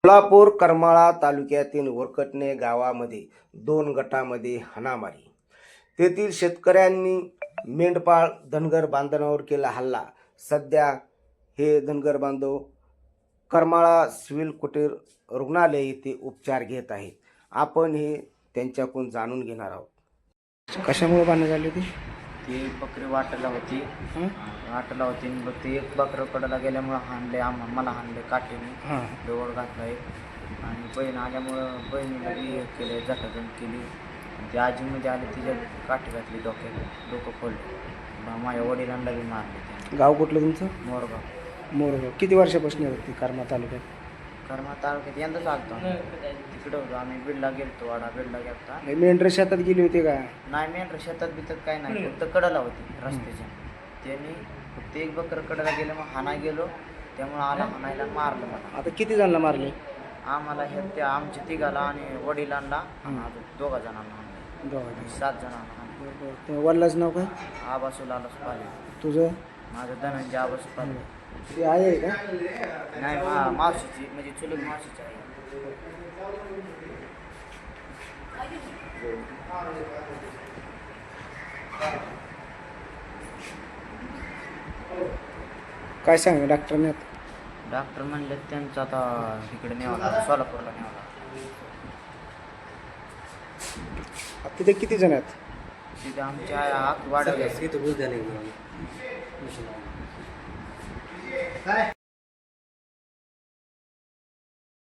सोलापूर करमाळा तालुक्यातील वरकटणे गावामध्ये 2 गटामध्ये हाणामारी. तेथील शेतकऱ्यांनी मेंढपाळ धनगर बांधवांवर केला हल्ला. सध्या हे धनगर बांधव करमाळा सिव्हिल कुटीर रुग्णालय येथे उपचार घेत आहेत. आपण हे त्यांच्याकडून जाणून घेणार आहोत. कशामुळे भांडण झाली होती? ती बकरी वाटायला होती मग ते एक बकरं कडाला गेल्यामुळं हाणले, मला हाणले काठीने, जवळ घातला एक. आणि बहीण आल्यामुळं बहिणीला बी हे केलं, झटाझट केली. ती आजीमध्ये आली, तिच्या काठी घातली डोक्यात, डोकं फोडलं. माझ्या वडिलांना बी मारले. गाव कुठलं तुमचं? मोरगाव. किती वर्षापासून होती करमाळा तालुक्यात? करमाळा तालुक्यात यंदाच आलतो. तिकडं होतो आम्ही, बीडला गेलतो, वाडा बीडला गेलता. मेंढर शेतात गेली होती का? नाही, मेंढर शेतात बितात काय नाही, फक्त कडाला होती रस्त्याच्या. त्यांनी फक्त एक बकरं कडाला गेलं, मग हाणा गेलो, त्यामुळं आला हाणायला, मारलं मला. आता किती जणांना मारले? आम्हाला हे त्या आमच्या तिघाला आणि वडिलांना अजून 2 जणांना हाणलं. 7 जणांना. वडिलाचं नाव काय? आबासूल आलास पाले. तुझं? माझं धनंजय आबासू पाले. ती आहे का? नाही, मावशीची, म्हणजे चुलत मावशीची आहे. काय सांग डॉक्टरने? डॉक्टर म्हणले त्यांचं आता इकडे न्यावं लागलं, सोलापूरला न्यावं लागलं. तिथे किती जण आहेत? तिथे आमच्या वाढवले.